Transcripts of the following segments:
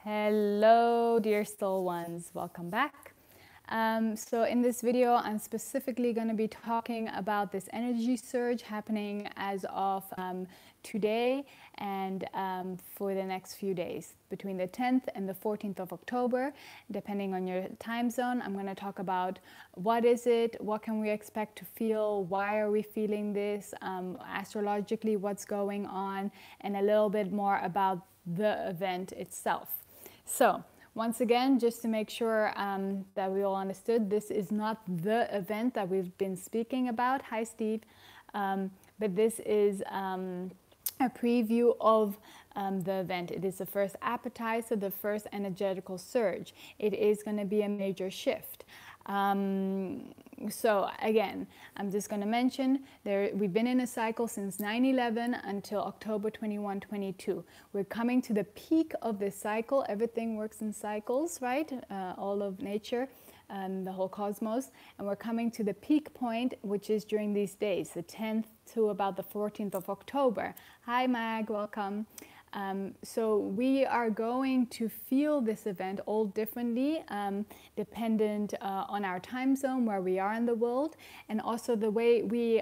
Hello, dear soul ones. Welcome back. So in this video, I'm specifically going to be talking about this energy surge happening as of today and for the next few days, between the 10th and the 14th of October, depending on your time zone. I'm going to talk about what is it, what can we expect to feel, why are we feeling this, astrologically what's going on, and a little bit more about the event itself. So, once again, just to make sure that we all understood, this is not the event that we've been speaking about. Hi, Steve. But this is a preview of the event. It is the first appetizer, the first energetical surge. It is going to be a major shift. So again, I'm just going to mention we've been in a cycle since 9/11 until October 21, 22. We're coming to the peak of this cycle. Everything works in cycles, right? All of nature, the whole cosmos. And we're coming to the peak point, which is during these days, the 10th to about the 14th of October. Hi, Mag, welcome. So we are going to feel this event all differently, dependent on our time zone, where we are in the world, and also the way we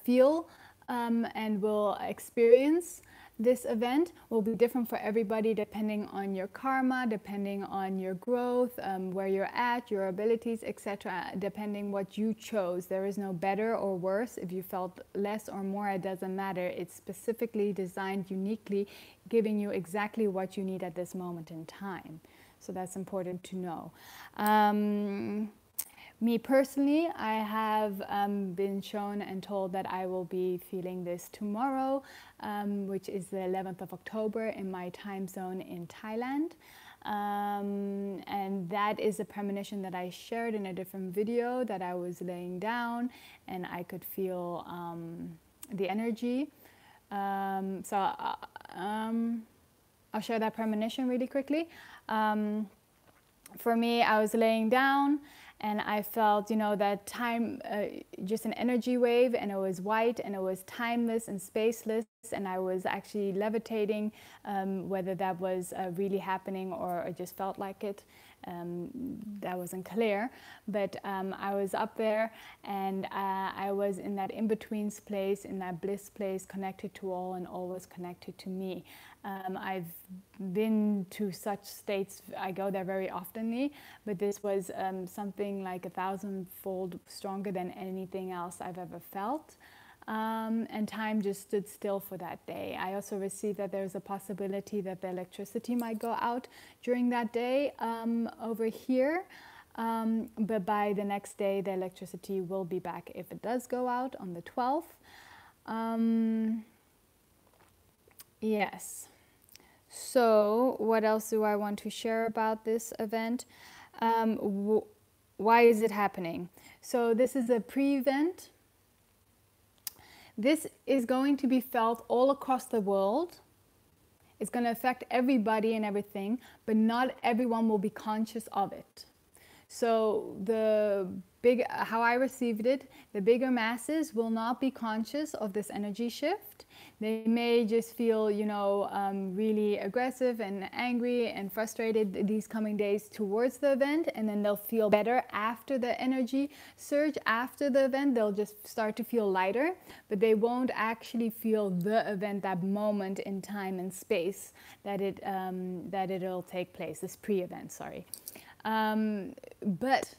feel and will experience this event will be different for everybody, depending on your karma, depending on your growth, where you're at, your abilities, etc., depending what you chose. There is no better or worse. If you felt less or more, it doesn't matter. It's specifically designed uniquely, giving you exactly what you need at this moment in time. So that's important to know. Me personally, I have been shown and told that I will be feeling this tomorrow, which is the 11th of October in my time zone in Thailand. And that is a premonition that I shared in a different video, that I was laying down and I could feel the energy. I'll share that premonition really quickly. For me, I was laying down and I felt, that time, just an energy wave, and it was white and it was timeless and spaceless, and I was actually levitating, whether that was really happening or I just felt like it. That wasn't clear, but I was up there and I was in that in-between place, in that bliss place, connected to all and all was connected to me. I've been to such states, I go there very oftenly, but this was something like 1,000-fold stronger than anything else I've ever felt. And time just stood still for that day. I also received that there's a possibility that the electricity might go out during that day over here. But by the next day, the electricity will be back if it does go out on the 12th. Yes. So what else do I want to share about this event? Why is it happening? So this is a pre-event. This is going to be felt all across the world. It's going to affect everybody and everything, but not everyone will be conscious of it. So how I received it, the bigger masses will not be conscious of this energy shift. They may just feel, really aggressive and angry and frustrated these coming days towards the event, and then they'll feel better after the energy surge. After the event, they'll just start to feel lighter, but they won't actually feel the event, that moment in time and space that it'll take place, this pre-event, sorry. But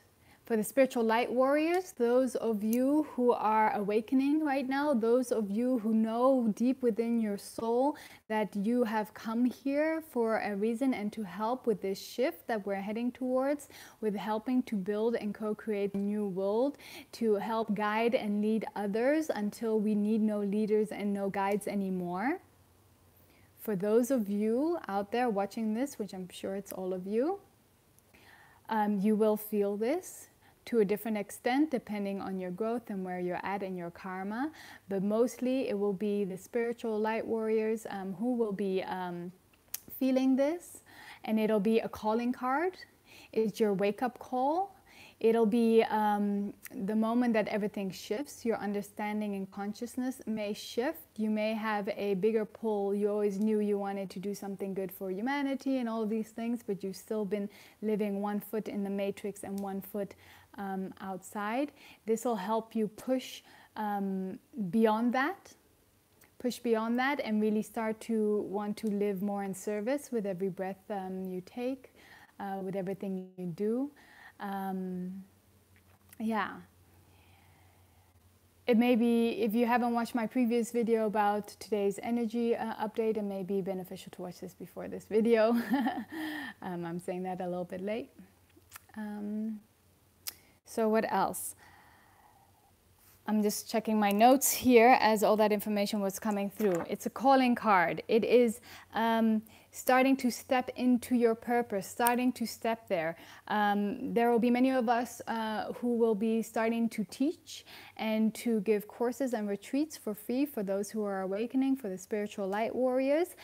for the spiritual light warriors, those of you who are awakening right now, those of you who know deep within your soul that you have come here for a reason and to help with this shift that we're heading towards, with helping to build and co-create a new world, to help guide and lead others until we need no leaders and no guides anymore. For those of you out there watching this, which I'm sure it's all of you, you will feel this to a different extent depending on your growth and where you're at in your karma, but mostly it will be the spiritual light warriors who will be feeling this, and it'll be a calling card. It's your wake-up call. It'll be the moment that everything shifts. Your understanding and consciousness may shift. You may have a bigger pull. You always knew you wanted to do something good for humanity and all of these things, but you've still been living one foot in the matrix and one foot outside. This will help you push beyond that. Push beyond that and really start to want to live more in service with every breath you take, with everything you do. Yeah. It may be, if you haven't watched my previous video about today's energy update, it may be beneficial to watch this before this video. I'm saying that a little bit late. So what else? I'm just checking my notes here as all that information was coming through. It's a calling card. It is starting to step into your purpose, starting to step there. There will be many of us who will be starting to teach and to give courses and retreats for free for those who are awakening, for the spiritual light warriors.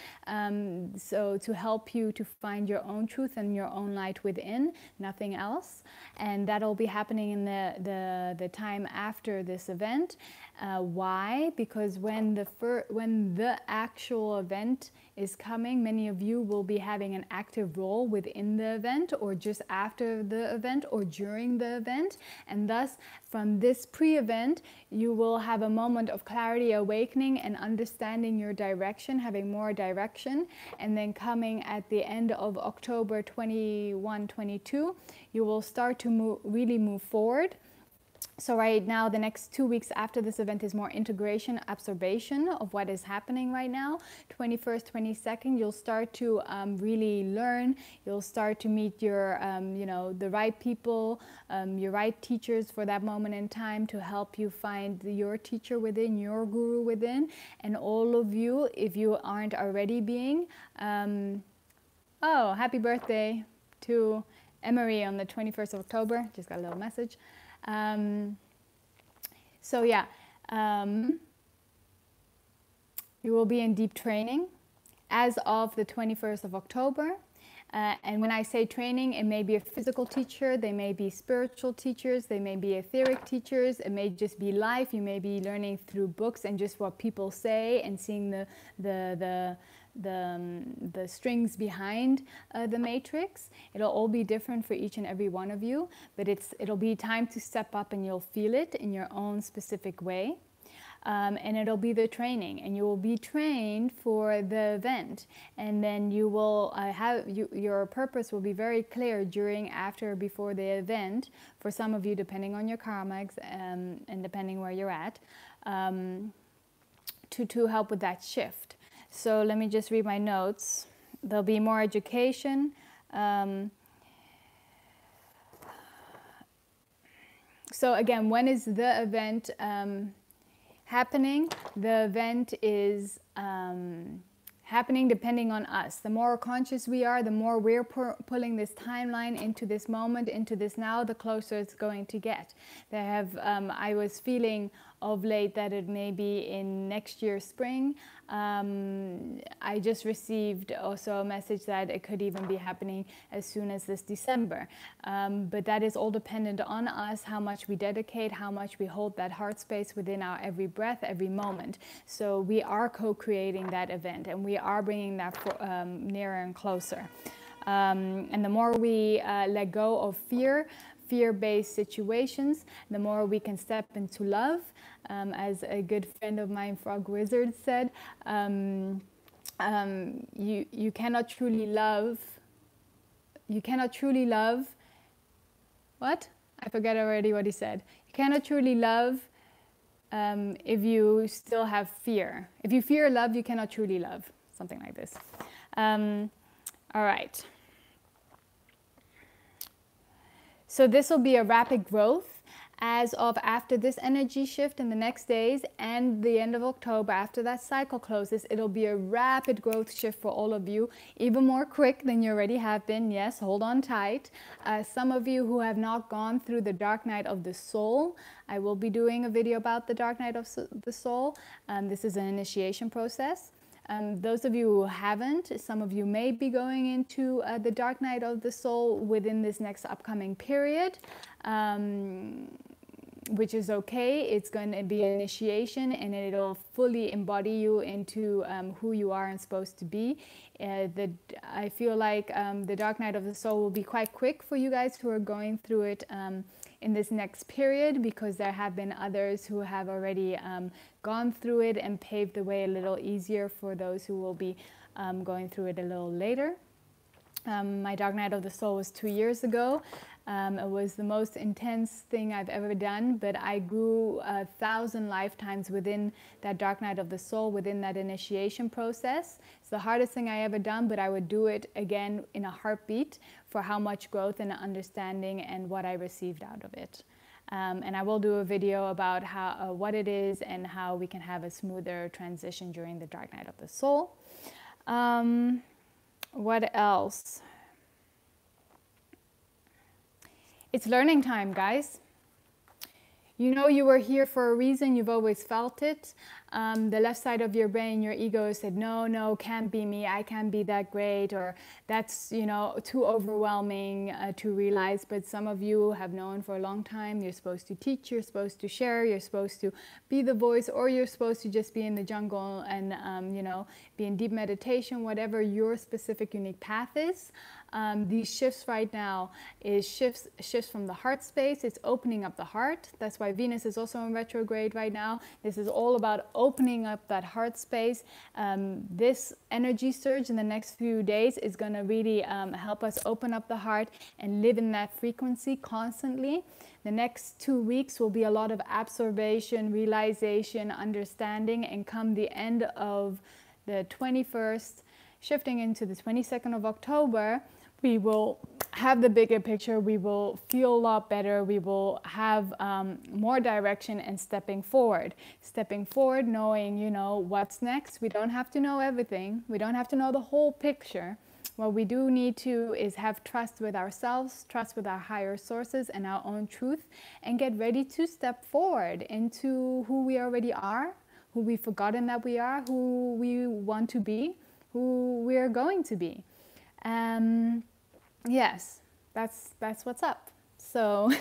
So to help you to find your own truth and your own light within, nothing else. And that'll be happening in the time after this event. Why? Because when the actual event is coming, many of you will be having an active role within the event, or just after the event, or during the event. And thus, from this pre-event, you will have a moment of clarity, awakening, and understanding your direction, having more direction. And then coming at the end of October 21-22, you will start to really move forward. So right now, the next 2 weeks after this event is more integration, absorption of what is happening right now. 21st, 22nd, you'll start to really learn. You'll start to meet your, the right people, your right teachers for that moment in time to help you find your teacher within, your guru within. And all of you, if you aren't already being, oh, happy birthday to Emery on the 21st of October. Just got a little message. So yeah, you will be in deep training as of the 21st of October. And when I say training, it may be a physical teacher, they may be spiritual teachers, they may be etheric teachers, it may just be life. You may be learning through books and just what people say and seeing the strings behind the matrix. It'll all be different for each and every one of you, but it'll be time to step up and you'll feel it in your own specific way. And it'll be the training, and you will be trained for the event, and then you will your purpose will be very clear during, after, before the event, for some of you depending on your karmics and depending where you're at, to help with that shift. So let me just read my notes. There'll be more education. So again, when is the event happening? The event is happening depending on us. The more conscious we are, the more we're pulling this timeline into this moment, into this now, the closer it's going to get. I was feeling of late that it may be in next year spring. I just received also a message that it could even be happening as soon as this December. But that is all dependent on us, how much we dedicate, how much we hold that heart space within our every breath, every moment. So we are co-creating that event, and we are bringing that nearer and closer. And the more we let go of fear-based situations, the more we can step into love. As a good friend of mine, Frog Wizard, said, you cannot truly love. You cannot truly love. What? I forget already what he said. You cannot truly love if you still have fear. If you fear love, you cannot truly love. Something like this. All right. So this will be a rapid growth as of after this energy shift in the next days and the end of October, after that cycle closes. It'll be a rapid growth shift for all of you, even more quick than you already have been. Yes, hold on tight. Some of you who have not gone through the dark night of the soul, I will be doing a video about the dark night of the soul. This is an initiation process. Those of you who haven't, some of you may be going into the dark night of the soul within this next upcoming period, which is okay. It's going to be an initiation, and it'll fully embody you into who you are and supposed to be. I feel like the dark night of the soul will be quite quick for you guys who are going through it in this next period, because there have been others who have already gone through it and paved the way a little easier for those who will be going through it a little later. My dark night of the soul was 2 years ago. It was the most intense thing I've ever done, but I grew 1,000 lifetimes within that dark night of the soul, within that initiation process. It's the hardest thing I ever done, but I would do it again in a heartbeat for how much growth and understanding and what I received out of it. And I will do a video about how what it is and how we can have a smoother transition during the dark night of the soul. What else? It's learning time, guys. You know you were here for a reason. You've always felt it. The left side of your brain, your ego, said, no, can't be me. I can't be that great, or that's, you know, too overwhelming to realize. But some of you have known for a long time you're supposed to teach, you're supposed to share, you're supposed to be the voice, or you're supposed to just be in the jungle and, you know, be in deep meditation, whatever your specific unique path is. These shifts right now is shifts from the heart space. It's opening up the heart. That's why Venus is also in retrograde right now. This is all about opening up that heart space. This energy surge in the next few days is going to really help us open up the heart and live in that frequency constantly. The next 2 weeks will be a lot of absorption, realization, understanding, and come the end of the 21st, shifting into the 22nd of October, we will have the bigger picture, we will feel a lot better, we will have more direction and stepping forward. Stepping forward, knowing, you know, what's next. We don't have to know everything. We don't have to know the whole picture. What we do need to is have trust with ourselves, trust with our higher sources and our own truth, and get ready to step forward into who we already are, who we've forgotten that we are, who we want to be, who we are going to be. Yes, that's what's up. So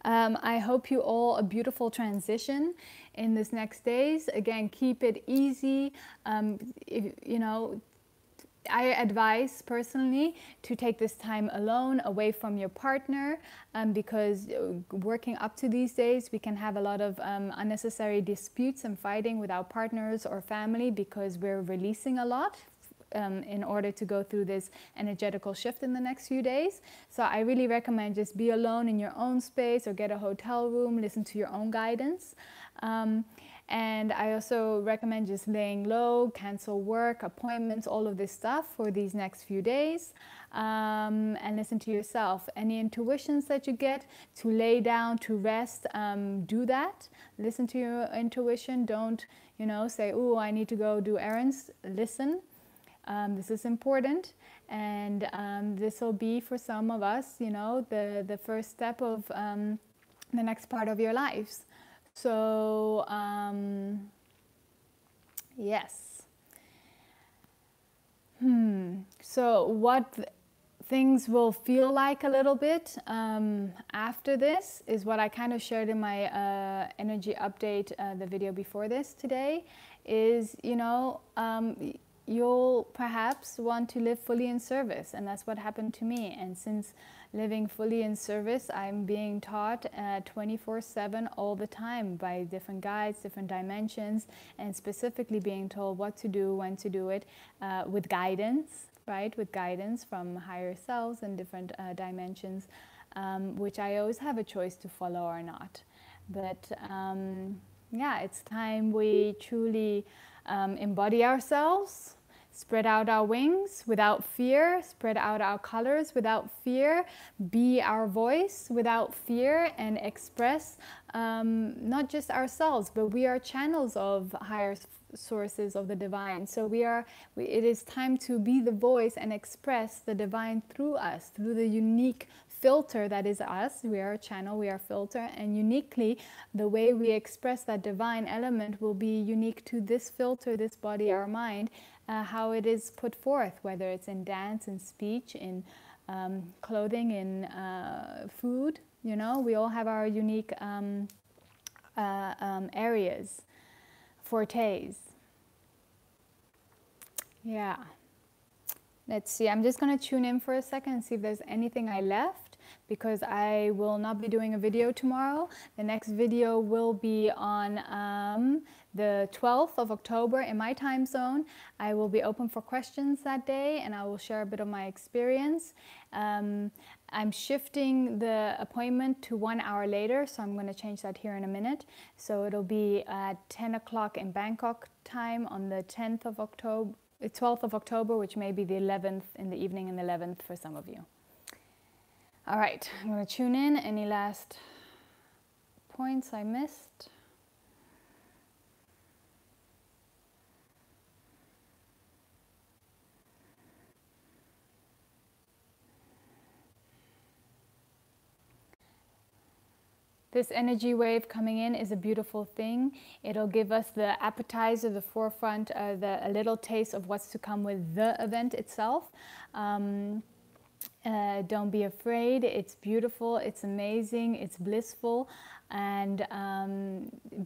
I hope you all a beautiful transition in this next days. Again, keep it easy. You know, I advise personally to take this time alone, away from your partner, because working up to these days, we can have a lot of unnecessary disputes and fighting with our partners or family, because we're releasing a lot in order to go through this energetical shift in the next few days. So I really recommend just be alone in your own space, or get a hotel room, listen to your own guidance. And I also recommend just laying low, cancel work, appointments, all of this stuff for these next few days, and listen to yourself. Any intuitions that you get to lay down, to rest, do that. Listen to your intuition. Don't, you know, say, oh, I need to go do errands. Listen. This is important, and this will be for some of us, you know, the first step of the next part of your lives. So yes. So what things will feel like a little bit after this is what I kind of shared in my energy update, the video before this today, is, you know, you'll perhaps want to live fully in service, and that's what happened to me. And since living fully in service, I'm being taught 24/7 all the time by different guides, different dimensions, and specifically being told what to do, when to do it, with guidance, right? With guidance from higher selves and different dimensions, which I always have a choice to follow or not. But yeah, it's time we truly embody ourselves, spread out our wings without fear, spread out our colors without fear, be our voice without fear, and express not just ourselves, but we are channels of higher sources of the divine. So it is time to be the voice and express the divine through us, through the unique filter that is us. We are a channel, we are a filter, and uniquely the way we express that divine element will be unique to this filter, this body, our mind, how it is put forth, whether it's in dance, in speech, in clothing, in food. You know, we all have our unique areas, fortes. Yeah. Let's see, I'm just going to tune in for a second and see if there's anything I left, because I will not be doing a video tomorrow. The next video will be on the 12th of October in my time zone. I will be open for questions that day, and I will share a bit of my experience. I'm shifting the appointment to 1 hour later, so I'm going to change that here in a minute. So it'll be at 10 o'clock in Bangkok time on the 10th of October. The 12th of October, which may be the 11th in the evening and the 11th for some of you. All right, I'm going to tune in. Any last points I missed? This energy wave coming in is a beautiful thing. It'll give us the appetizer, the forefront, a little taste of what's to come with the event itself. Don't be afraid. It's beautiful, it's amazing, it's blissful, and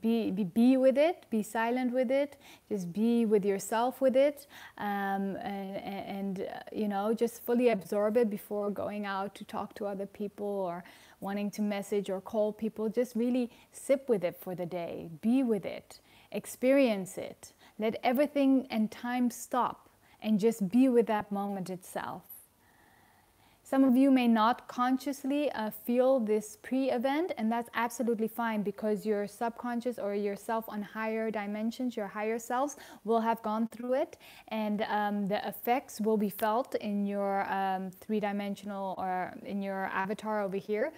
be with it, be silent with it, just be with yourself with it, and you know, just fully absorb it before going out to talk to other people or wanting to message or call people. Just really sip with it for the day, be with it, experience it, let everything and time stop and just be with that moment itself. Some of you may not consciously feel this pre-event, and that's absolutely fine, because your subconscious or yourself on higher dimensions, your higher selves, will have gone through it, and the effects will be felt in your three-dimensional, or in your avatar over here,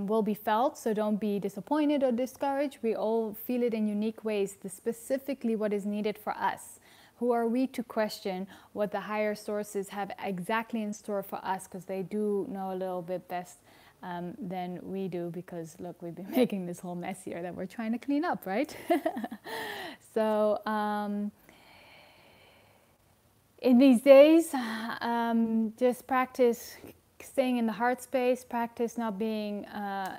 will be felt. So don't be disappointed or discouraged. We all feel it in unique ways, specifically what is needed for us. Who are we to question what the higher sources have exactly in store for us, because they do know a little bit best than we do, because look, we've been making this whole mess here that we're trying to clean up, right? So in these days, just practice staying in the heart space, practice not being,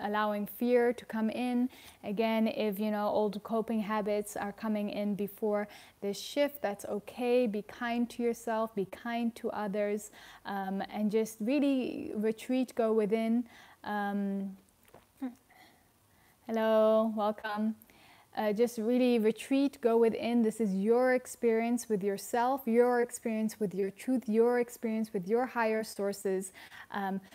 allowing fear to come in. Again, if you know old coping habits are coming in before this shift, that's okay. Be kind to yourself, be kind to others, and just really retreat, go within. Hello, welcome. Just really retreat, go within. This is your experience with yourself, your experience with your truth, your experience with your higher sources.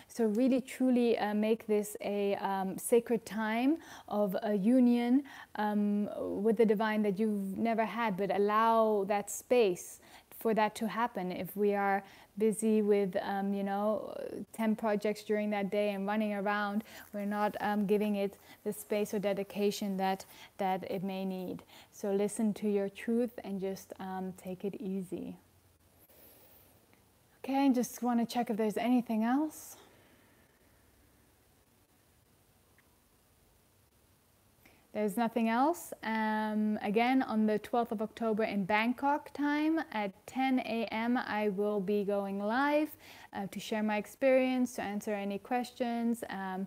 So really, truly make this a sacred time of a union with the divine that you've never had, but allow that space for that to happen. If we are busy with, you know, 10 projects during that day and running around, we're not giving it the space or dedication that it may need. So listen to your truth and just take it easy. Okay, just want to check if there's anything else. There's nothing else. Again, on the 12th of October in Bangkok time at 10 a.m. I will be going live to share my experience, to answer any questions, and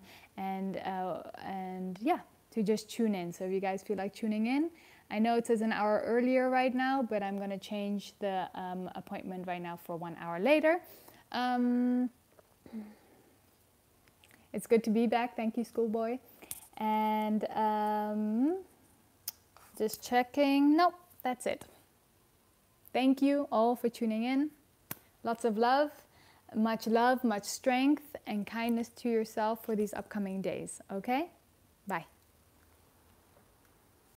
yeah, to just tune in. So if you guys feel like tuning in, I know it says an hour earlier right now, but I'm going to change the appointment right now for 1 hour later. It's good to be back. Thank you, schoolboy. And just checking. Nope, that's it. Thank you all for tuning in. Lots of love, much strength, and kindness to yourself for these upcoming days. Okay? Bye.